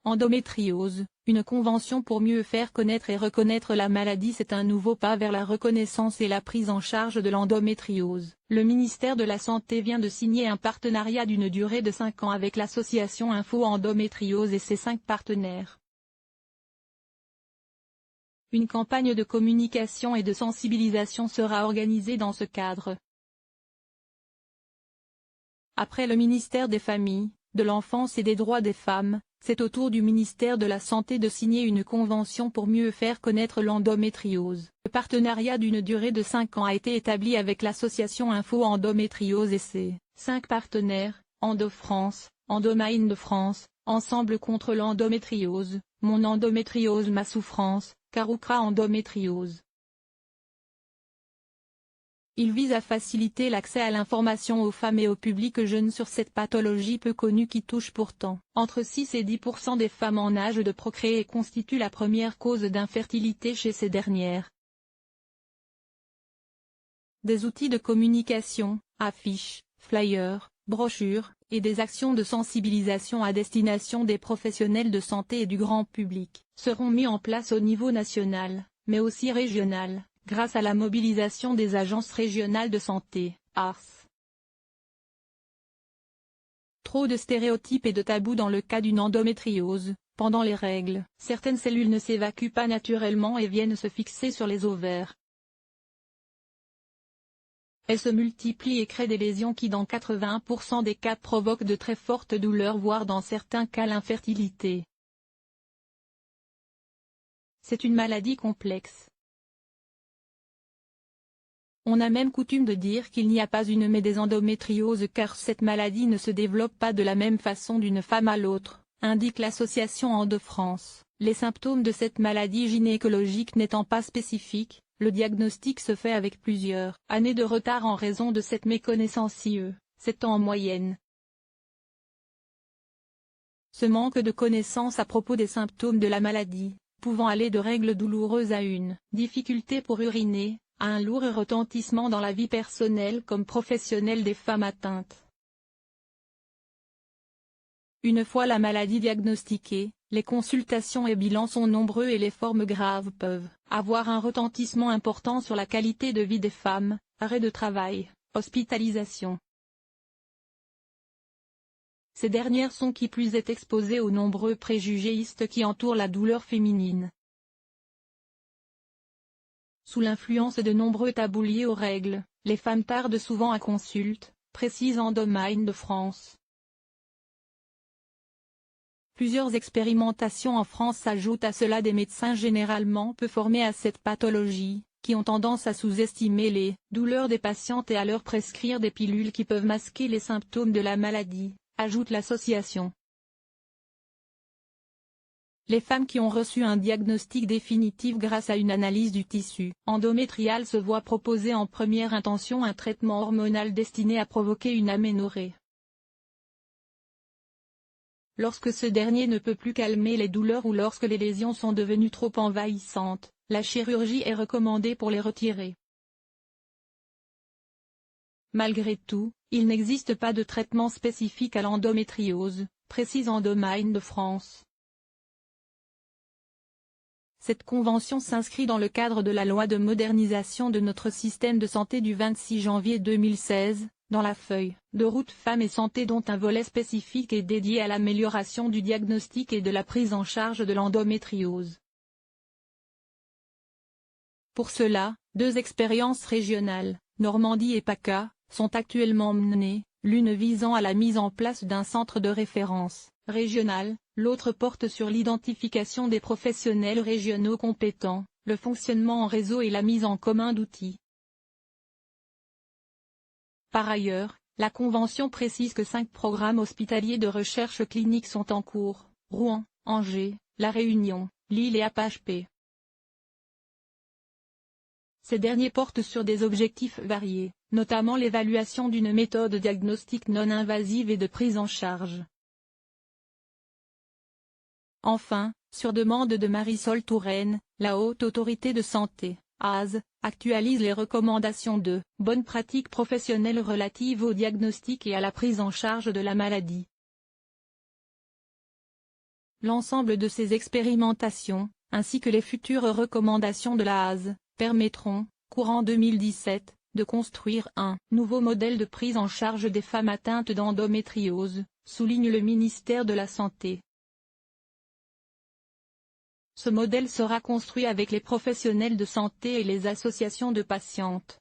Endométriose, une convention pour mieux faire connaître et reconnaître la maladie. C'est un nouveau pas vers la reconnaissance et la prise en charge de l'endométriose. Le ministère de la Santé vient de signer un partenariat d'une durée de 5 ans avec l'association Info Endométriose et ses 5 partenaires. Une campagne de communication et de sensibilisation sera organisée dans ce cadre. Après le ministère des Familles, de l'Enfance et des Droits des Femmes, c'est au tour du ministère de la Santé de signer une convention pour mieux faire connaître l'endométriose. Le partenariat d'une durée de 5 ans a été établi avec l'association Info Endométriose et ses 5 partenaires, Endo-France, Endomind de France, Ensemble contre l'endométriose, Mon endométriose ma souffrance, Caroucra endométriose. Il vise à faciliter l'accès à l'information aux femmes et au public jeune sur cette pathologie peu connue qui touche pourtant entre 6 et 10% des femmes en âge de procréer et constitue la première cause d'infertilité chez ces dernières. Des outils de communication, affiches, flyers, brochures, et des actions de sensibilisation à destination des professionnels de santé et du grand public seront mis en place au niveau national, mais aussi régional, grâce à la mobilisation des agences régionales de santé, ARS. Trop de stéréotypes et de tabous dans le cas d'une endométriose. Pendant les règles, certaines cellules ne s'évacuent pas naturellement et viennent se fixer sur les ovaires. Elles se multiplient et créent des lésions qui dans 81% des cas provoquent de très fortes douleurs voire dans certains cas l'infertilité. C'est une maladie complexe. On a même coutume de dire qu'il n'y a pas une mais des endométrioses car cette maladie ne se développe pas de la même façon d'une femme à l'autre, indique l'association Endo-France. Les symptômes de cette maladie gynécologique n'étant pas spécifiques, le diagnostic se fait avec plusieurs années de retard en raison de cette méconnaissance 7 ans en moyenne. Ce manque de connaissances à propos des symptômes de la maladie, pouvant aller de règles douloureuses à une difficulté pour uriner, à un lourd retentissement dans la vie personnelle comme professionnelle des femmes atteintes. Une fois la maladie diagnostiquée, les consultations et bilans sont nombreux et les formes graves peuvent avoir un retentissement important sur la qualité de vie des femmes, arrêt de travail, hospitalisation. Ces dernières sont qui plus est exposées aux nombreux préjugéistes qui entourent la douleur féminine. Sous l'influence de nombreux tabous liés aux règles, les femmes tardent souvent à consulte, précise Endomind de France. Plusieurs expérimentations en France s'ajoutent à cela des médecins généralement peu formés à cette pathologie, qui ont tendance à sous-estimer les douleurs des patientes et à leur prescrire des pilules qui peuvent masquer les symptômes de la maladie, ajoute l'association. Les femmes qui ont reçu un diagnostic définitif grâce à une analyse du tissu endométrial se voient proposer en première intention un traitement hormonal destiné à provoquer une aménorrhée. Lorsque ce dernier ne peut plus calmer les douleurs ou lorsque les lésions sont devenues trop envahissantes, la chirurgie est recommandée pour les retirer. Malgré tout, il n'existe pas de traitement spécifique à l'endométriose, précise Endomind de France. Cette convention s'inscrit dans le cadre de la loi de modernisation de notre système de santé du 26 janvier 2016, dans la feuille de route Femmes et Santé dont un volet spécifique est dédié à l'amélioration du diagnostic et de la prise en charge de l'endométriose. Pour cela, 2 expériences régionales, Normandie et PACA, sont actuellement menées, l'une visant à la mise en place d'un centre de référence régional, l'autre porte sur l'identification des professionnels régionaux compétents, le fonctionnement en réseau et la mise en commun d'outils. Par ailleurs, la Convention précise que 5 programmes hospitaliers de recherche clinique sont en cours, Rouen, Angers, La Réunion, Lille et APHP. Ces derniers portent sur des objectifs variés, notamment l'évaluation d'une méthode diagnostique non invasive et de prise en charge. Enfin, sur demande de Marisol Touraine, la Haute Autorité de Santé, HAS, actualise les recommandations de bonnes pratiques professionnelles relatives au diagnostic et à la prise en charge de la maladie. L'ensemble de ces expérimentations, ainsi que les futures recommandations de la HAS, permettront, courant 2017, de construire un nouveau modèle de prise en charge des femmes atteintes d'endométriose, souligne le ministère de la Santé. Ce modèle sera construit avec les professionnels de santé et les associations de patientes.